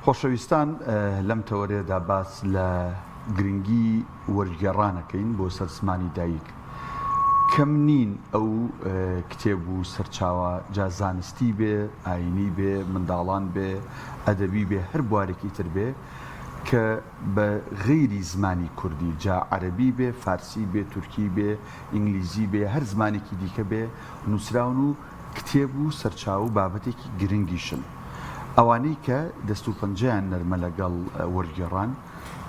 خۆشەویستان لەم تەوەرێدا باس لە گرنگی وەرگێڕانەکەین بۆ سەر زمانی دایک. کەم نین ئەو کتێب و سەرچاوە جا زانستی بێ، ئاینی بێ، منداڵان بێ، ئەدەبی بێ، هەر بوارێکی تر بێ کە بە غەیری زمانی کوردی، جا عەرەبی بێ، فارسی بێ، تورکی بێ، ئینگلیزی بێ، هەر زمانێکی دیکە بێ نووسراون و کتێب و سەرچاو و بابەتێکی گرنگیشن. ئەوانەی کە دەست و پەنجەیان نەرمە لەگەڵ وەرگێڕان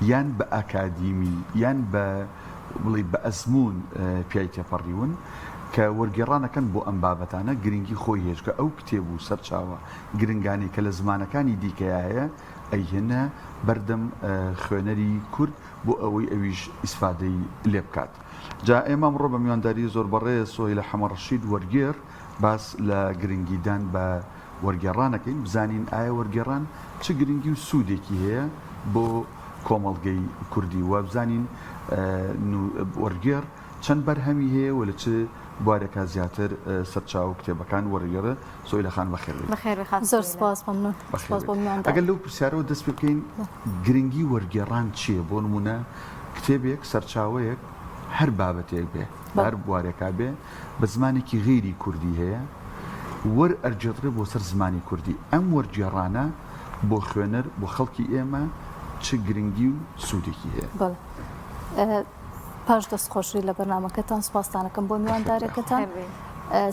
یان بە ئاکادیمی یان بڵێ بە ئەزمون پیای تێپەڕیون کە وەرگێڕانەکەن بۆ ئەم بابەتانە گرنگی خۆی هێشکە ئەو کتێب و سەرچاوە گرنگانی کە لە زمانەکانی دیکەیە هەیە ئەیهێنە بەردەم خوێنەری کورد بۆ ئەوەی ئەویش ئیسفادەی لێ بکات. جا ئێمە ئەمڕۆ بە میوانداری زۆر بەڕێز سۆهیل حەمە ڕەشید وەرگێڕ باس لە گرنگیدان بە وەرگێڕانەکەین بزانین ئایا وەرگێڕان چه گرنگی و سوودێکی هەیە بۆ کۆمەڵگەی کوردی و بزانین وەرگێڕ چەند بەرهەمی هەیە و لە چ بوارێکە زیاتر سەرچاو کتێبەکان وەرگێڕە. سۆیلەخان بەخێر زۆر سپاس مەمنون. ئەگەر لەو پرسیارەوە دەست پێ بکەین گرنگی وەرگێڕان چییە؟ بۆ نمونە کتێبێک سەرچاوەیەک هەر بابەتێک بێ هەر بوارێکا بێ بە زمانێکی غەیری کوردی هەیە وەرئەرجێڕێ بۆ سەر زمانی کوردی، ئەم وەرگێڕانە بۆ خوێنەر بۆ خەڵکی ئێمە چ گرنگی و سوودێکی هەیە؟ پاش دەستخۆشی لە بەرنامەکەتان سپاسدانەکەم بۆ میواندارێکەکەتان.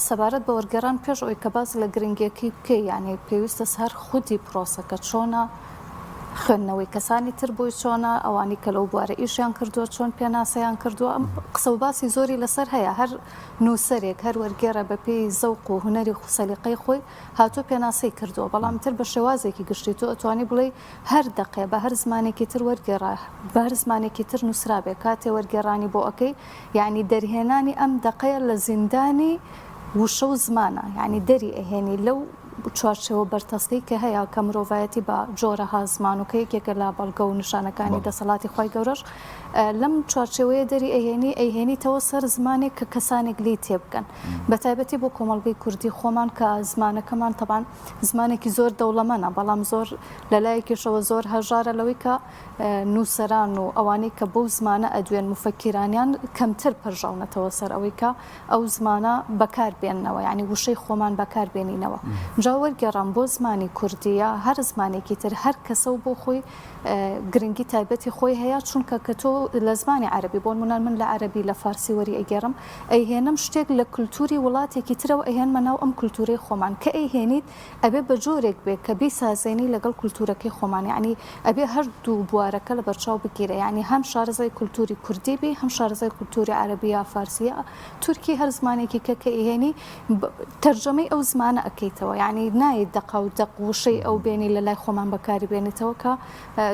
سەبارەت بە وەرگێڕان پێش ئەوەی کە باز لە گرنگیەکەی بکەی، یعنی پێویستە هەر خودی پرۆسەکە چۆنە، خوێندنەوەی کەسانی تر بۆی چۆنە، ئەوانی کە لەو بوارە ئیشیان کردووە چۆن پێناسەیان کردووە. ئەم قسە و باسی زۆری لەسەر هەیە. هەر نووسەرێک هەر وەرگێڕە بە پێی زەوق و هونەری سەلیقەی خۆی هاتووە پێناسەی کردووە، بەڵام تر بە شێوازێکی گشتی تۆ ئەتوانی بڵێ هەر دەقێ بە هەر زمانێکی تر وەرگێڕە، بە هەر زمانێکی تر نووسرابێ کاتێ وەرگێڕانی بۆ ئەەکەی، یعنی دەرهێنانی ئەم دەقەیە لە زیندانی وشە و زمانە، یعنی دەری ئەهێنی لەو چوارچەوە بەرتەسکەی کە هەیە کە مرۆڤایەتی بە جۆرەها زمان و کە یەکێکە لە بەڵگە و نیشانەکانی دەسەڵاتی خی گەورەش لەم چوارچەوەیە دەری ئەیهێنیتەوە سەر زمانێک کە کەسانێک لی تێبکەن، بە تایبەتی بۆ کۆمەڵگەی کوردی خۆمان کە زمانەکەمان تەبان زمانێکی زۆر دەوڵەمەنە، بەڵام زۆر لەلایەکیشەوە زۆر هەژارە لەوەی کە نووسەران و ئەوانەی کە بەو زمانە ئەدوێن مفەکیرانیان کەمتر پەرژاونەتەوە سەر ئەوەی کە ئەو زمانە بەکاربێننەوە، یعنی وشەی خۆمان بەکاربێنینەوە. جا وەرگێڕان بۆ زمانی کوردیە هەر زمانێکی تر هەر کەسە و بۆ خۆی گرنگی تایبەتی خۆی هەیە، چونکە کە تۆ لە زمانی عەربی بۆ نمونە من لە عەربی لە فارسی وەری ئەگێڕم ئەیهێنم شتێک لە کولتوری وڵاتێکی ترەوە ئەهێنمە ناو ئەم کولتوری خۆمان، کە ئەیهێنیت ئەبێ بە جۆرێک بێ کە بیسازێنی لەگەڵ کولتورەکەی خۆمان، یعنی ئەبێ هەردوو بوارەکە لە بەرچاو بگیرە، یعنی هەم شارەزای کولتوری کوردی بێ هەم شارەزای کولتوری عەربیە فارسیە تورکی هەر زمانێکی کە ئەیهێنی تەرجەمەی ئەو زمانە ئەەکەیتەوە، یعنی نایت دەق و دەق وشەی ئەو بێنی لە لای خۆمان بەکاری بێنێتەوە کە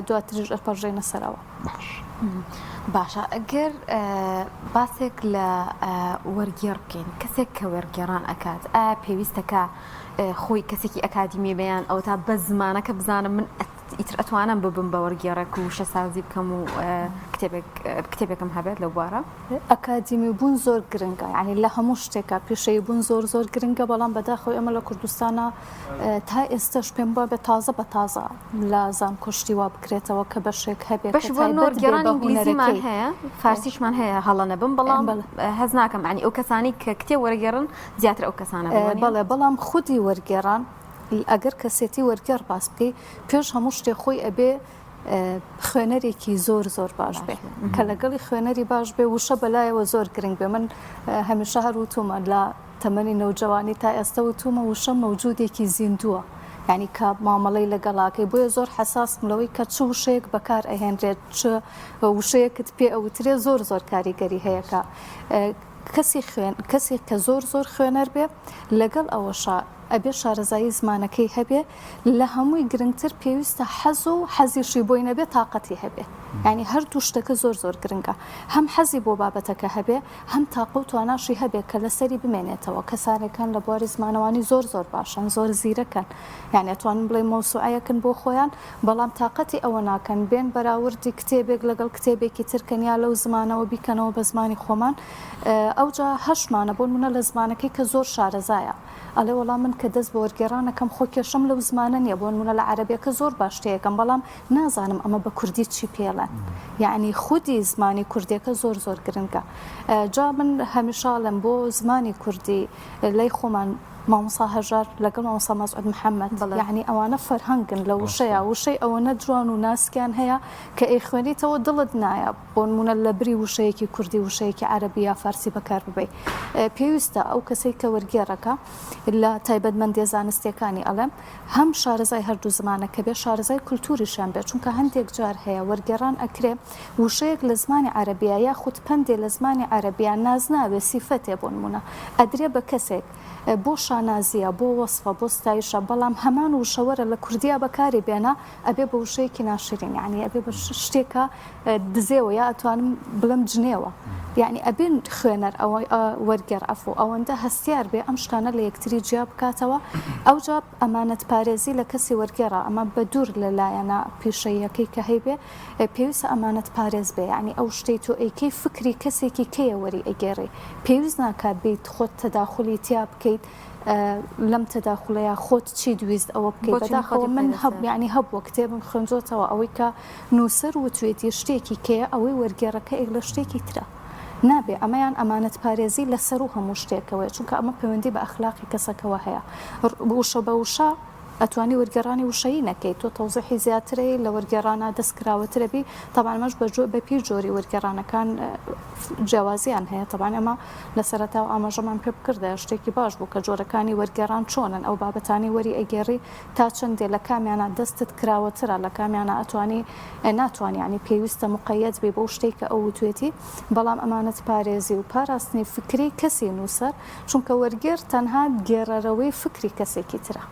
دواتریش ئەپەڕژێنە سەرەوە. باشە، ئەگەر باسێک لە وەرگێڕ بکەین، کەسێک کە وەرگێڕان ئەکات ئایا پێویستەکە خۆی کەسێکی ئەکادیمی بەیان ئەو تا بە زمانەکە بزانم من ئیتر ئەتوانم ببم بە وەرگێڕێک و شەسازی بکەم و کتێبێکم هەبێت لەو بوارە؟ ئەکادیمی بوون زۆر گرنگە، یعنی لە هەموو شتێکە پێشەی بوون زۆر گرنگە، بەڵام بەداخەوە ئێمە لە کوردستانە تا ئێستاش پێم وایە بە تازە بە تازە لە زانکۆشتی وا بکرێتەوە کە بەشێک هەبێت. بەش بۆ وەرگێڕان ئینگلیزیمان هەیە، فارسیشمان هەیە، هەڵە نەبم، بەڵام هەز ناکەم عنی ئەو کەسانی کە کتێب وەرگێڕن زیاتر ئەو کەسانە بەڵێ، بەڵام خودی وەرگێڕان ئەگەر کەسێتی وەرگێڕ باس بکەی پێش هەموو شتێک خۆی ئەبێ خوێنەرێکی زۆر باش بێ، کە لەگەڵی خوێنەری باش بێ وشە بەلایەوە زۆر گرنگ بێ. من هەمیشە هەر وتومە لە تەمەنی نەوجەوانی تا ئێستا وتومە وشە مەوجودێکی زیندووە، یعنی کە مامەڵەی لەگەڵاکەی بۆیە زۆر حساسم لەوەی کە چ وشەیەک بەکار ئەهێنرێت، چ وشەیەکت پێ ئەوترێ زۆر کاریگەری هەیە کە کەسی کە زۆر خوێنەر بێ لەگەڵ ئەوەشە ئەبێ شارەزایی زمانەکەی هەبێ، لە هەمووی گرنگتر پێویستە حەز و حەزیشی بۆی نەبێ تااقەتی هەبێ، یعنی هەردوو شتەکە زۆر گرنگە، هەم حەزی بۆ بابەتەکە هەبێ هەم تااقە و تواناشی هەبێ کە لەسەری بمێنێتەوە. کەسانێکان لە بواری زمانەوانی زۆر باشن، زۆر زیرەکەن، یعنی ئەتوانن بڵێ مەوسوعەیەکن بۆ خۆیان، بەڵام تااقەتی ئەوە ناکەن بێن بەراوردی کتێبێک لەگەڵ کتێبێکی ترکەنیا لەو زمانەوە بیکەنەوە بە زمانی خۆمان. ئەوجا هەشمانە بۆ نمونە لە زمانەکەی کە زۆر شارەزایە، ئەڵێ وەڵام من کە دەست بە وەرگێڕانەکەم خۆ کێشەم لەو زمانە نییە بۆ نمونە لە عەرەبیەکە زۆر باشتەیەکەم بەڵام نازانم ئەمە بە کوردی چی پێڵێن یعنی خودی زمانی کوردیەکە زۆر زۆر گرنگە جا من هەمیشاڵم بۆ زمانی کوردی لای خۆمان مامۆستا هەژار لەگەڵ مامۆستا مەسعود محەممەد یعنی ئەوانە فەرهەنگن لە وشەیە وشەی ئەوەنە جوان و ناسکیان هەیە کە ئەی خوێنیتەوە دڵت نایە بۆ نمونە لە بری وشەیەکی کوردی وشەیەکی عەرەبی یا فارسی بەکار ببەی پێویستە ئەو کەسەی کە وەرگێڕەکە لە تایبەتمەندی زانستیەکانی ئەڵێم هەم شارەزای هەردوو زمانەکە بێ شارەزای کولتوریشیان بێت چونکە هەندێک جار هەیە وەرگێڕان ئەکرێ وشەیەک لە زمانی عەرەبیە یا خود پەندێ لە زمانی عەرەبیان ناز ناوێ سیفەتێ بۆ نمونە ئەدرێ بە کەسێک بۆ شانازیە بۆ وەصفە بۆ ستایشە بەڵام هەمان وشەوەرە لە کوردیا بەکاری بێنە ئەبێ بە وشەیەکی ناشرین یعنی ئەبێ بە شتێکە دزێەوە یا ئەتوانم بڵم جنێوە یعنی ئەبێن خوێنەر وەرگێڕ ئەفۆ ئەوەندە هەستیار بێ ئەم شتانە لە یەکتری جیا بکاتەوە ئەو جا ئەمانەت پارێزی لە کەسی وەرگێڕە ئەمە بە دوور لەلایەنە پیشەیەکەی کە هەیبێ پێویستە ئەمانەت پارێز بێ ینی ئەو شتەی تۆ ئەیکەی فکری کەسێکی کەیە وەری ئەگێڕی پێویست ناکات بیت خۆت تەداخلی تیا بکەیت لەم تەداخلەیە خۆت چی دویست ئەوە بکەیت بەداخەوە من ینی هەبووە کتێبم خوێنجۆتەوە ئەوەی کە نووسەر وتوێتی شتێکی کەیە ئەوەی وەرگێڕەکە ئێک لە شتێکی ترە نابێ ئەمەیان ئەمانەت پارێزی لەسەر و هەموو شتێکەوەی چونکە ئەمە پەیوەندی بە ئەخلاقی کەسەکەەوە هەیە وشە بە وشە ئەتوانی وەرگێڕانی وشەیی نەکەیت تۆ تەوزیحی زیاترەی لە وەرگێڕانە دەستکراوەترەبی تەبانمەش بە پیر جۆری وەرگێڕانەکان جیاوازیان هەیە تەبان ئەمە لە سەرەتا و ئاماژەمان پێ بکردە شتێکی باش بوو کە جۆرەکانی وەرگێڕان چۆنن ئەو بابەتانی وەری ئەگێڕی تا چەندێ لە کامیانە دەستت کراوەترە لە کامیانە ئەتوانی ناتوانانی ینی پێویستە مقەیەت بێ بۆ شتێک کە ئەو توێتی بەڵام ئەمانەت پارێزی و پاراستنی فکری کەسی نووسەر چونکە وەرگێر تەنها گێڕەرەوەی فکری کەسێکی ترە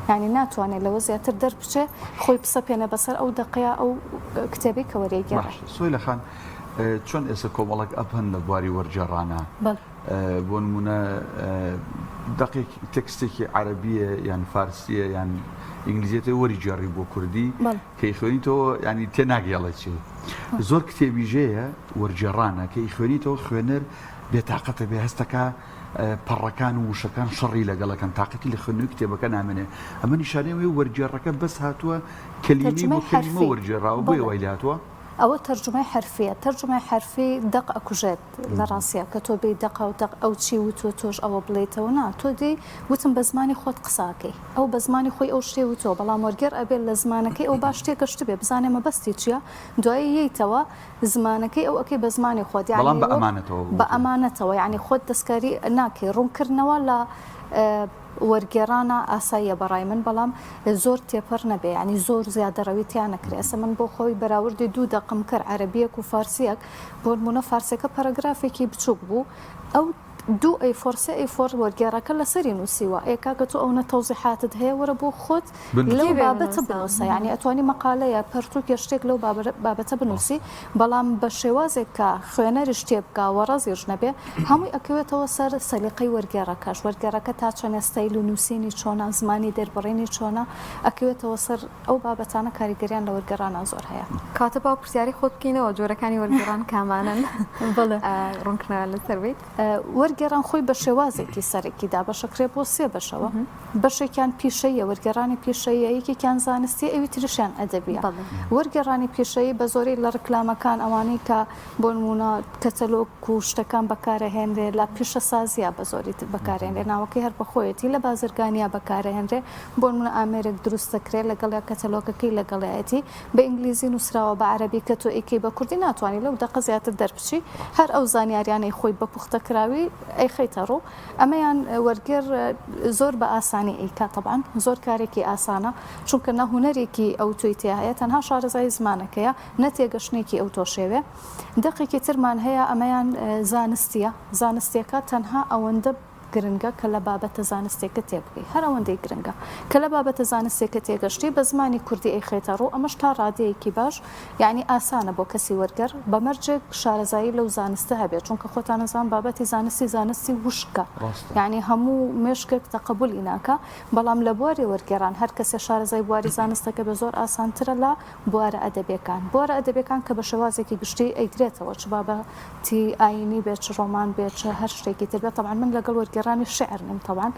ینی ناتوانێت لەوە زیاتر دەربچێ خۆی پسە پێنە بەسەر ئەو دقەیە ئەو کتێبی کە وەرێگەڕ سۆی لە خان چۆن ئێستا کۆمەڵک ئەپەن لە بواری وەرجێڕانە بۆ نمونە دقیق تەکستێکی عەرەبیە یان فارسیە یان ئینگلیزیەتی وەری جێڕی بۆ کوردی کەی خوێنیتەوە ینی تێناگەڵە چێ زۆر کتێبی ژەیە وەرجێڕانە کەی خوێنیتەوە خوێنەر بێتاقەتە بێ هەستەکە پەڕەکان و وشەکان شەڕی لەگەڵەکەن تااقەتی لە خوێنووی کتێبەکە نامێنێ ئەمە نیشانەوەی وەرجێڕەکە بەس هاتووە کەلیمی بۆ کەلیمە وەرجێڕاوە بۆ وای هاتووە ئەوە تەرجمەی حرفیە تەرجمەی حرفی دەق ئەکوژێت لە ڕاستیە کە تۆ بێ دەق و دەق ئەو چی وتۆ تۆش ئەوە بڵێتەوە نا تۆ دێ وتم بە زمانی خۆت قساکەی ئەو بە زمانی خۆی ئەو شتێ وتۆ بەڵام وەرگێر ئەبێت لە زمانەکەی ئەو باش شتێکە شت بێ بزانێ مەبەستی چییە دوایی یەیتەوە زمانەکەی ئەو ئەکەی بە زمانی خۆت بە ئەمانەتەوە یعنی خۆت دەستکاری ناکەی ڕوونکردنەوە لە وەرگێڕانە ئاساییە بەڕای من بەڵام زۆر تێپەر نەبێ ینی زۆر زیادەڕەوی تیان نەکرێ ئەسە من بۆ خۆی بەراوردی دوو دەقم کرد عەرەبیەک و فارسیەک بۆ نمونە فارسەکە پەرەگرافێکی بچووک بوو ئەو دوو ئەیفۆرسە ئەیفۆر وەرگێڕەکە لەسەری نووسیوە ئێکاکە تۆ ئەوە تەوزیحاتت هەیە وەرە بۆ خۆت لەو بابەتە بنووسە ینی ئەتوانی مەقالەیە پەرتووکێ شتێک لەو بابەتە بنووسی بەڵام بە شێوازێک کە خوێنەری شتێ بکە وەڕەزیش نەبێ هەمووی ئەکەوێتەوە سەر سەلیقەی وەرگێڕەکەش وەرگێڕەکە تا چەند ستایل و نووسینی چۆنە زمانی دەربڕینی چۆنە ئەکەوێتەوە سەر ئەو بابەتانە کاریگەریان لە وەرگێڕانە زۆر هەیە کاتە با پرسیاری خۆت بکەینەوە جۆرەکانی وەرگێڕان کامانن ڕوونکردنەوە لەسەر بیت وەرگێڕان خۆی بە شێوازێکی سەرێکیدا بەشەکرێ بۆ سێ بەشەوە بەشێکیان پیشەیە وەرگێڕانی پیشەیە یەکێکیان زانستی ئەوی تریشیان ئەدەبیە وەرگێڕانی پیشەیە بە زۆری لە ڕکلامەکان ئەوانەی کە بۆ نمونە کەتەلۆگ و شتەکان بەکارەهێنرێ لە پیشە سازیە بە زۆری بەکارهێنرێ ناوەکەی هەر بەخۆیەتی لە بازرگانیا بەکارەهێنرێ بۆ نمونە ئامێرێک دروست دەکرێت لەگەڵ کەتەلۆگەکەی لەگەڵایەتی بە ئینگلیزی نووسراوە بە عەرەبی کە تۆ ئەیکەی بە کوردی ناتوانانی لەو دەقە زیاتر دەربچی هەر ئەو زانیاریانەی خۆی بە پوختەکراوی خەیتە ڕوو ئەمەیان وەرگێر زۆر بە ئاسانی ئەیکا طبعاً زۆر کارێکی ئاسانە چونکە نەهونەرێکی ئەو توی تێ هەیە تەنها شارەزای زمانەکەیە نەتێگەشتێکی ئەو تۆشێوێ دقێکی ترمان هەیە ئەمەیان زانستیە زانستیەکە تەنها ئەوەندە گرنگە کە لە بابەتە زانستێکە تێبگەی هەر ئەوەندەی گرنگە کە لە بابەتە زانستێکە تێگەشتی بە زمانی کوردی ئەیخێتە ڕوو ئەمەش تا ڕادەیەکی باش یعنی ئاسانە بۆ کەسی وەرگەر بەمەرجێک شارەزایی لەو زانستە هەبێت چونکە خۆتان نەزان بابەتی زانستی وشکە یعنی هەموو مێشکێک تەقبولی ناکە بەڵام لە بواری وەرگێڕان هەر کەسێ شارەزای بواری زانستەکە بە زۆر ئاسانترە لە بوارە ئەدەبیەکان بوارە ئەدەبیەکان کە بە شێوازێکی گشتی ئەیدرێتەوە چ بابەتی ئاینی بێت چ ڕۆمان بێت چ هەر شتێکی تر بێت طبعاً من لەگەڵ وەرگێڕان وەرگێڕانی شعر نیم طبعا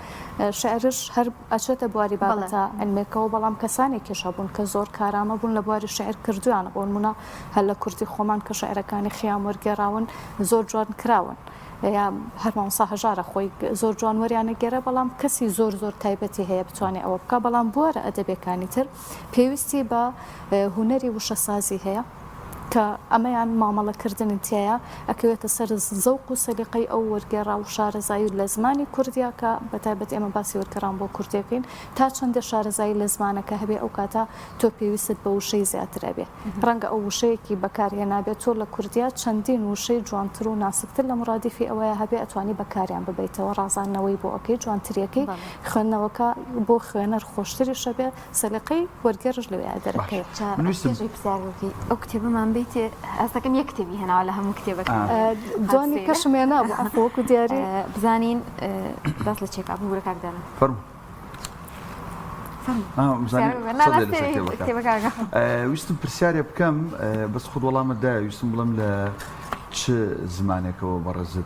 شعرش هەر ئەچێتە بواری بابەتە علمێکەوە بەڵام کەسانێکیشە بوون کە زۆر کارامە بوون لە بواری شعر کردویانە بۆ نمونە هەر لە کوردی خۆمان کە شعرەکانی خیام وەرگێڕاون زۆر جوان کراون یا هەرمامسا هەژارە خۆی زۆر جوان وەریانە گێرە بەڵام کەسی زۆر تایبەتی هەیە بتوانێت ئەوە بکە بەڵام بوارە ئەدەبێکانی تر پێویستی بە هوەری وشەسازی هەیە کە ئەمەیان مامەڵەکردن تایە ئەکەوێتە سەر زەوق و سەلیقەی ئەو وەرگێڕا و شارەزایی لە زمانی کوردیا کە بەتایبەت ئێمە باسی وەرگێڕان بۆ کوردەکەین تا چەندە شارەزایی لە زمانەکە هەبێ ئەو کاتە تۆ پێویست بە وشەی زیاتر بێ ڕەنگە ئەو وشەیەکی بەکارهێنابێت تۆ لە کوردیا چەندین وشەی جوانتر و ناسکتر لە مرادیفی ئەوەیە هەبێ ئەتوانی بەکاریان ببیتەوە ڕازانەوەی بۆ ئەوکەی جوانتریەکەی خوێندنەوەکە بۆ خوێنەر خۆشتری شەبێ سەلیقەی وەرگێڕش لەوێ دەرەکەی ئەو کتێبمان بيتي أصلاً يكتبي هنا على هم كتابك دواني كشم أنا أبو عفوك ودياري بزانين بس لتشيك أبو بقولك أقدر فرم كتابك ويستم برسياري بكم بس خذ والله مدة ويستم بلم ل چه زمانك وبرزت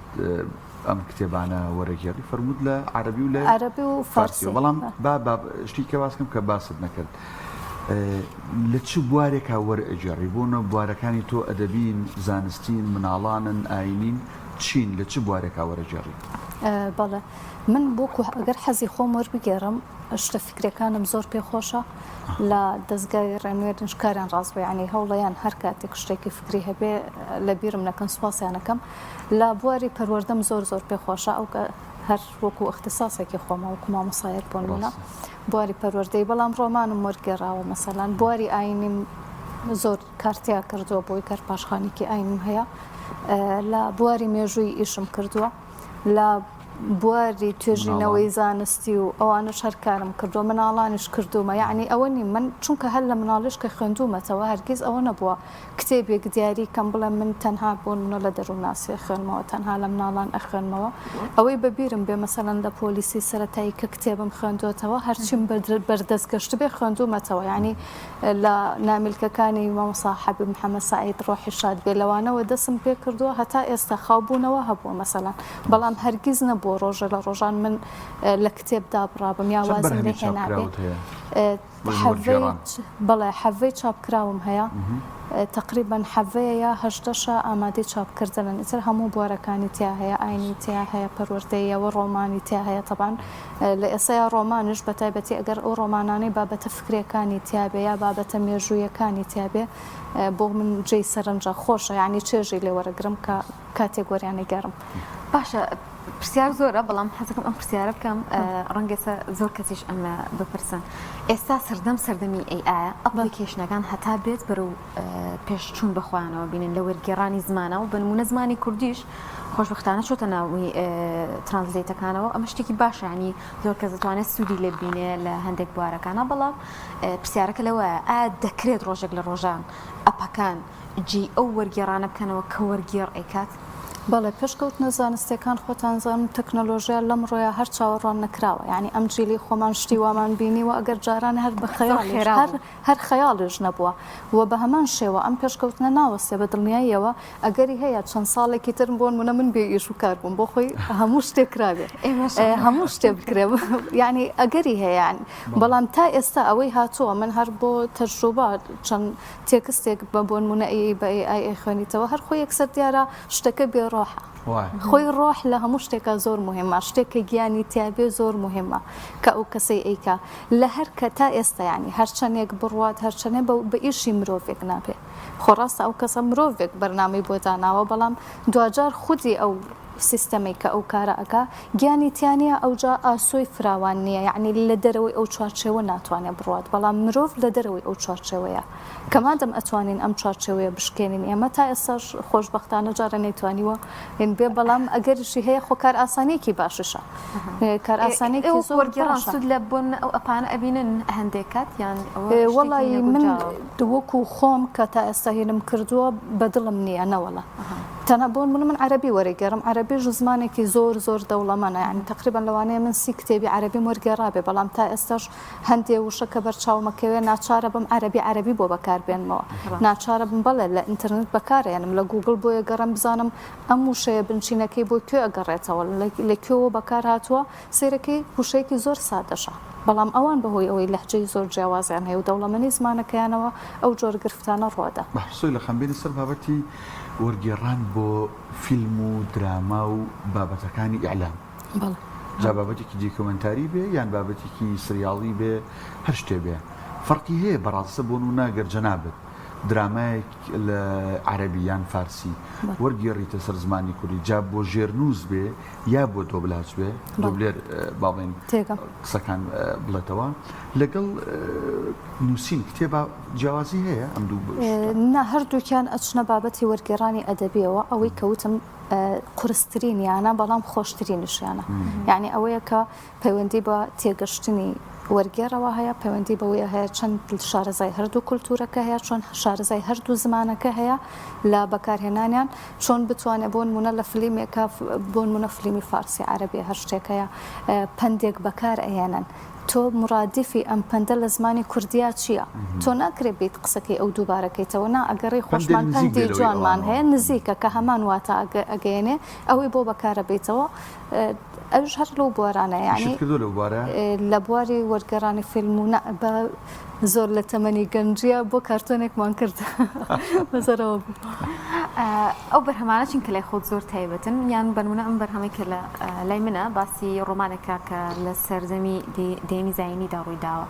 أم كتابنا ورقيري فرمود له عربي ولا عربي وفارسي والله باب شتي كواسكم كباسد نكد لە چ بوارێکا وەرئەجێڕی بوونە بوارەکانی تۆ ئەدەبین زانستین مناڵانن ئاینین چین لە چ بوارێکا وەرەجێڕی بەڵێ من بۆکو ئەگەر حەزی خۆم وەربگێڕم شتە فکرەکانم زۆر پێخۆشە لە دەستگای ڕێنوێرنش کاریان ڕاست بێ ینی هەوڵەیان هەر کاتێک شتێکی فکری هەبێ لە بیرم نەکەن سوپاسیانەکەم لە بواری پەروەردەم زۆر پێخۆشە ئەو هەر وەکو اختصاسێکی خۆمە وەکو مامۆسایەک بۆنمونە بواری پەروەردەی بەڵام ڕۆمانم وەرگێڕاوە مەسەلەن بواری ئاینیم زۆر کارتیا کردووە بۆی کار پاشخانێکی ئاینیم هەیە لە بواری مێژووی ئیشم کردووە لە بواری توێژینەوەی زانستی و ئەوانش هەر کارم کردووە مناڵانش کردومە یعنی ئەوە نیم من چونکە هەر لە مناڵش کە خوێندومەتەوە هەرگیز ئەوە نەبووە کتێبێک دیاری کەم بڵێ من تەنها بۆ منە لە دەرووناسی خوێنمەوە تەنها لە مناڵان ئەخوێنمەوە ئەوەی بەبیرم بێ مەسەلەن لە پۆلیسی سەرەتایی کە کتێبم خوێندوێتەوە هەرچیم بەردەستگەشت بێ خوێندومەتەوە یعنی لە نامیلکەکانی مامۆستا حەبیب محەممەد سەعید ڕۆحی شاد بێ لەوانەوە دەسم پێ کردووە هەتا ئێستا خاوبوونەوە هەبووە مەسەلەن بەڵام هەرگیز نەبووە ڕۆژە لە ڕۆژان من لە کتێبدا بڕابم یا وازم لێ هێنابێت بەڵێ حەڤەی چاپکراوم هەیە تقریبا حەڤەیە هەشتەشە ئامادەی چاپکردنن ئیتر هەموو بوارەکانی تیا هەیە ئاینی تیا هەیە پەروەردەیەوە ڕۆمانی تیا هەیە طبعاً لە ئێسایا ڕۆمانش بەتایبەتی ئەگەر ئەو ڕۆمانانەی بابەتە فکرەکانی تیابێ یا بابەتە مێژوویەکانی تیابێ بۆ من جێی سەرنجە خۆشە یعنی چێژی لێ وەرەگرم کە کاتێک وەریانە گەرم باشە پرسیار زۆرە بەڵام حەزەکەم ئەم پرسیارە بکەم ڕەنگە زۆر کەسیش ئەمە بپرسن ئێستا سەردەمی ئەیە ئەپلیکیشنەکان هەتا بێت بەرەو پێشچوون بخوانەوە بینن لە وەرگێڕانی زمانە و بنمونە زمانی کوردیش خۆشبەختانە چۆتە ناوی ترانزلیتەکانەوە ئەمە شتێکی باشە ینی زۆر کەس دەتوانێت سوودی لێ بینێ لە هەندێک بوارەکانە بەڵام پرسیارەکە لەوە ئایا دەکرێت ڕۆژێک لە ڕۆژان ئەپەکان جی ئەو وەرگێڕانە بکەنەوە کە وەرگێڕ ئەیکات بەڵێ پێشکەوتنە زانستیەکان خۆتانزانم تەکنۆلۆژیا لەم ڕۆیە هەر چاوەڕوان نەکراوە یعنی ئەم جیلی خۆمان شتی وامان بینیوە ئەگەر جاران هەر بە هەر خەیاڵش نەبووە و بە هەمان شێوە ئەم پێشکەوتنە ناوەستێ بە دڵنیاییەوە ئەگەری هەیە چەند ساڵێکی ترم بۆن منە من بێ ئیش و کار بووم بۆ خۆی هەموو شتێک کراوێ هەموو شتێ بکرێ یعنی ئەگەری هەیە بەڵام تا ئێستا ئەوەی هاتووە من هەر بۆ تەجروبە چەند تێکستێک بە بۆن منەئی بە ئای خوێنیتەوە هەر خۆی یەکسەر دیارە شتەکە بێ ڕۆحە خۆی ڕۆح لە هەموو شتێکە زۆر مهمە شتێکە گیانی تیابێ زۆر مهمە کە ئەو کەسەی ئەیکا لە هەر کە تا ئێستا ینی هەرچەندێک بڕوات هەرچەنێ بە ئیشی مرۆڤێک نابێ خۆڕاستە ئەو کەسە مرۆڤێک بەرنامەی بۆ داناوە بەڵام دوجار خودی ئەو سیستەمێک کە ئەو کارە ئەکا گیانی تیانە ئەوجا ئاسۆی فراوان نییە یعنی لە دەرەوەی ئەو چوارچێوە ناتوانێت بڕات بەڵام مرۆڤ لە دەرەوەی ئەو چوارچێوەیە کەمادەم ئەتوانین ئەم چوارچێوەیە بشکێنین ئێمە تا ئێستاش خۆشبەختانە جارە نەیتوانیوە هێن بێ بەڵام ئەگەریشی هەیە خۆ کار ئاسانێکی باششە کار ئاسانێکی زۆر سود لە بۆن ئەو ئەپانە ئەبینن هەندێک کات یان وەڵی من وەکو خۆم کە تا ئێستا هێنم کردووە بەدڵم نییە نەوەڵە تەنەبوون من عەربی وەرەگەڕم عەربی زمانێکی زۆر دەوڵەمەنە یعنی تقریبا لەوانەیە من 30 کتێبی عەربیم وەرگێڕابێ بەڵام تا ئێستاش هەندێ وشەکە بەرچاومەکەوێ ناچارە بم عەربی بۆ بەکاربێنمەوە ناچارە بم بەڵێ لە ئینتەرنێت بەکارێنم لە گوگل بۆیە گەڕم بزانم ئەم وشەیە بنچینەکەی بۆ کوێ ئەگەڕێتەوە لەکوێوە بەکار هاتووە سیرەکەی وشەیەکی زۆر سادەشە بەڵام ئەوان بەهۆی ئەوەی لەهجەی زۆر جیاوازیان هەیە و دەوڵەمەنی زمانەکەیانەوە ئەو جۆر گرفتانە ڕۆدا بەحسۆی لە خەمبێنی سەر بابەتی وەرگێڕان بۆ فیلم و دراما و بابەتەکانی ئیعلام جا بابەتێکی دیکۆمنتاری بێ یان بابەتێکی سریاڵی بێ هەر شتێ بێ فەرقی هەیە بەڕاستە بۆ نمونە گەرجەنا بێت درامایەک لە عەرەبییان فارسی وەرگێڕیتە سەر زمانی کوردی جا بۆ ژێرنووس بێ یا بۆ دۆبلاج بێ دۆبلێر باڵێن قسەکان بڵێتەوە لەگەڵ نووسین کتێبە جیاوازی هەیە ئەم دوو نا هەردووکیان ئەچنە بابەتی وەرگێڕانی ئەدەبیەوە ئەوەی کەوتم قورسترینیانە بەڵام خۆشترینیشیانە یعنی ئەوەیە کە پەیوەندی بە تێگەشتنی وەرگێڕەوە هەیە پەیوەندی بەوەیە هەیە چەند شارەزای هەردوو کولتورەکە هەیە چۆن شارەزای هەردوو زمانەکە هەیە لە بەکارهێنانیان چۆن بتوانێت بۆ نمونە لە فلیمێکە بۆ نمونە فلیمی فارسی عەرەبی هەر شتێکەیە پندێک بەکار ئەهێنن تۆ مرادفی ئەم پەندە لە زمانی کوردیا چییە تۆ ناکرێت بیت قسەکەی ئەو دووبارەکەیتەوە نا ئەگەڕی خۆشمان پەندی جوانمان هەیە نزیکە کە هەمان واتە ئەگەێنێ ئەوەی بۆ بەکارە بیتەوە ئەوش هەر لەو بوارانە یعنی لە بواری وەرگێڕانی فیلم و زۆر لە تەمەنی گەنجیە بۆ کارتۆنێکمان کرد بەزەرەوە بوو ئەو بەرهەمانە چین کە لای خۆت زۆر تایبەتن یان بەنمونە ئەم بەرهەمەی کە لای منە باسی ڕۆمانێکە کە لە سەرزەمی دێنی زاینیدا ڕووی داوە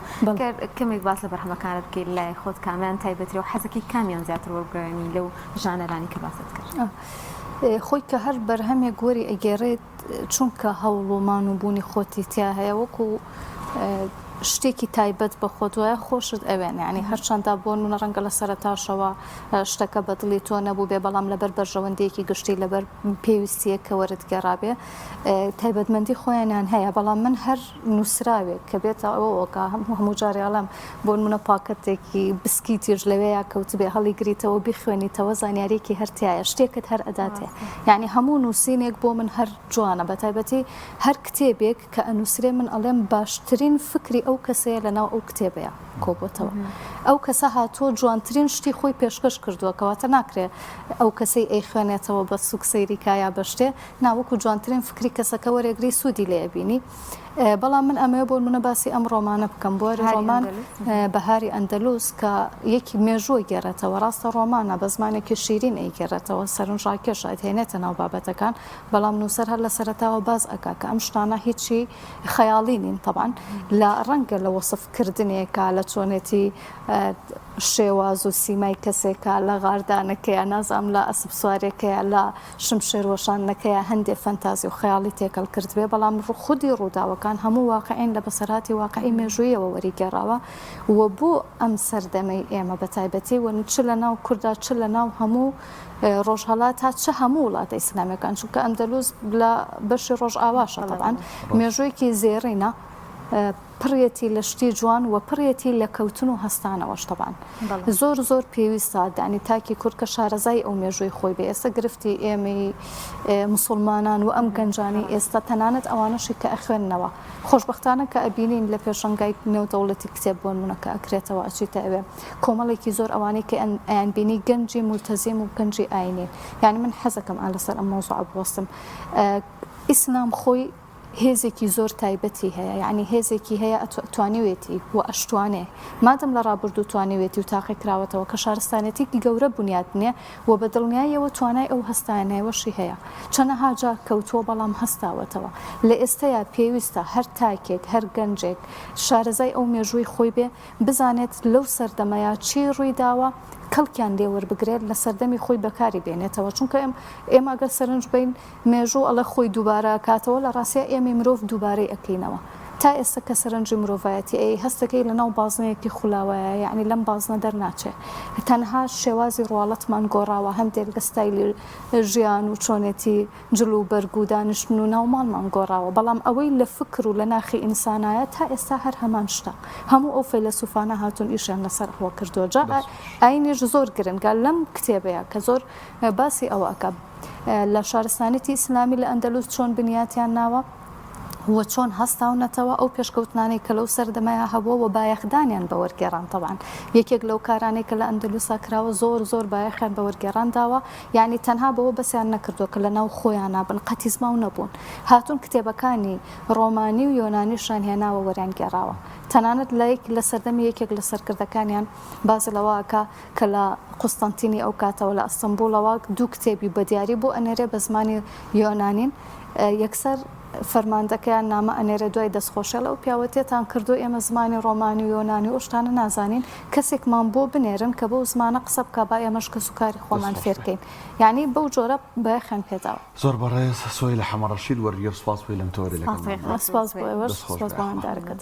کەمێک باس لە بەرهەمەکانت بکەیت لای خۆت کامیان تایبەتری و حەزەکەی کامیان زیاتر وەرگێڕنی لەو ژانەرانی کە باست کرد خۆی کە هەر بەرهەمێک گۆری ئەگێڕێت چونکە هەوڵ و مانوبوونی خۆتی تیا هەیە وەکو شتێکی تایبەت بە خۆت وایە خۆشت ئەوێن ینی هەرچەندە بۆ نمونە ڕەنگە لە سەرەتاشەوە شتەکە بەدڵی تۆ نەبوو بێ بەڵام لەبەر بەرژەوەندەیەکی گشتی لەبەر پێویستیە کە وەرت گەڕابێ تایبەتمەندی خۆیانیان هەیە بەڵام من هەر نووسراوێک کە بێتە ئەوەکە هەموو جارێڵم بۆ نمونە پاکەتێکی بسکیتیش لەوەیە کەوت بێ هەڵی گریتەوە بیخوێنیتەوە زانیاریەکی هەرتیایە شتێکت هەر ئەداتێ یعنی هەموو نووسینێک بۆ من هەر جوانە بە تایبەتی هەر کتێبێک کە ئەنووسرێ من ئەڵێم باشترین فکری ئەو کەسەیە لەناو ئەو کتێبەیە کۆبووتەوە ئەو کەسە هاتووە جوانترین شتی خۆی پێشکەش کردووە کەواتە ناکرێت ئەو کەسەی ئەی خوێنێتەوە بە سوک سەیریکایە بەشتێ ناوەکو جوانترین فکری کەسەکە وەرەگری سوودی لێ بینی بەڵام من ئەمەیە بۆ منە باسی ئەم ڕۆمانە بکەم بۆ ڕۆمان بەهاری ئەندەلوس کە یەکی مێژووی گێڕێتەوە ڕاستە ڕۆمانە بە زمانێکی شیرین ئەیگێڕێتەوە سەرنجڕاکێش ئەتهێنێتە ناو بابەتەکان بەڵام نووسەر هەر لە سەرەتاوە باز ئەکا کە ئەم شتانە هیچی خەیاڵی نین طبعاً لە ڕەنگە لە وەسفکردنێکە لە چۆنێتی شێواز و سیمای کەسێکە لە غاردانەکەیە نازام لە ئەسب سوارێکەیە لە شمشێروەشانەکەیە هەندێک فەنتازی و خەیاڵی تێکەڵ کردبێ بەڵام خودی ڕووداوەکان هەموو واقعین لە بەسەراتی واقعی مێژوویەوە وەریگەڕاوە و بۆ ئەم سەردەمەی ئێمە بە تایبەتی و چ لە ناو کووردا چ لە ناو هەموو ڕۆژهەڵات تا چه هەموو وڵاتە ئیسلامەکان چونکە ئەندەلوس لە بەشی ڕۆژ ئاواشە طبعاً مێژوویەکی زێڕینە پڕێتی لە شتی جوان و پڕێتی لە کەوتن و هەستانەوەش طبعاً زۆر پێویستە دانی تاکی کورد کە شارەزای ئەو مێژووی خۆی بێ ئێستا گرفتی ئێمەی موسڵمانان و ئەم گەنجانی ئێستا تەنانەت ئەوانەشی کە ئەخوێننەوە خۆشبەختانە کە ئەبینین لە پێشەنگای نێودەوڵەتی کتێب بۆ نمونە کە ئەکرێتەوە ئەچیتە ئەوێ کۆمەڵێکی زۆر ئەوانەی کە ئەیانبینی گەنجی مولتەزیم و گەنجی ئاینین یعنی من حەزەکەم ئا لەسەر ئەم مۆزوع بوەستم ئیسلام خۆی هێزێکی زۆر تایبەتی هەیە یعنی هێزێکی هەیە توانیوێتی و ئەشتوانێ مادەم لە ڕابردوو توانیوێتی و تاقی کراوەتەوە کە شارستانەتێکی گەورە بنیادنێ و بە دڵنیایەوە توانای ئەو هەستانەوەشی هەیە چەنەها جار کەوتووە بەڵام هەستاوەتەوە لە ئێستەیە پێویستە هەر تاکێک هەر گەنجێک شارەزای ئەو مێژووی خۆی بێ بزانێت لەو سەردەمەیە چی ڕووی داوە کەڵکیان لێوەربگرێت لە سەردەمی خۆی بەکاری بێنێتەوە چونکە ئێمە ئەگەر سەرنج بین مێژوو ئەڵە خۆی دووبارە کاتەوە لە ڕاستیە ئێمە مرۆڤ دووبارەی ئەکەینەوە تا ئێستا کە سەرنجی مرۆڤایەتی هەستەکەی لە ناو بازنەیەکی خولاوەیە، یعنی لەم بازنە دەرناچێت. تەنها شێوازی ڕواڵەتمان گۆڕاوە، هەندێک لە ستایلی ژیان و چۆنێتی جلو و بەرگ و دانیشتن و ناومانمان گۆڕاوە، بەڵام ئەوەی لە فکر و لە ناخی ئینسانایە تا ئێستا هەر هەمان شتە. هەموو ئەو فەیلسوفانە هاتوون ئیشیان لەسەر ئەوە کردووە. جا ئاینیش زۆر گرنگە لەم کتێبەیە کە زۆر باسی ئەوە ئەکا لە شارستانێتی ئیسلامی لە ئەندەلوس چۆن بنیاتیان ناوە و چۆن هەستاونەتەوە ئەو پێشکەوتنانەی کە لەو سەردەمایە هەبووە و بایەخدانیان بە وەرگێڕان. تەبعاً یەکێک لەو کارانەی کە لە ئەندەلوسا کراوە زۆر بایەخیان بە وەرگێڕان داوە، یعنی تەنها بەوە بەسییان نەکردووە کە لە ناو خۆیان نابن قەتیزما و نەبوون، هاتوون کتێبەکانی ڕۆمانی و یۆنانیشان هێناوە وەریان گێڕاوە. تەنانەت لە سەردەمی یەکێک لە سەرکردەکانیان باز لەوەکە کە لە قوستەنتینی ئەو کاتەوە لە ئەستەمبوڵەوە دوو کتێبی بە دیاری بۆ ئەنێرێ بە زمانی یۆنانین، یەکسەر فەرماندەکەیان نامە ئەنێرە دوای دەستخۆشە لەو پیاوەتێتان کردو ئێمە زمانی ڕۆمانی و یۆنانی و شتانە نازانین، کەسێکمان بۆ بنێرن کە بەو زمانە قسە بکە با ئێمەش کە سوکاری خۆمان فێرکەین، یعنی بەو جۆرە بەیەخیان پێداوە. زۆر بەڕێز سۆی لە حەمە ڕەشید وەرگێڕ سوپاس بۆی لەم تۆرە لەگەڵ سپاس بۆ ئێوەش، سپاس بۆ هەندارەکەت.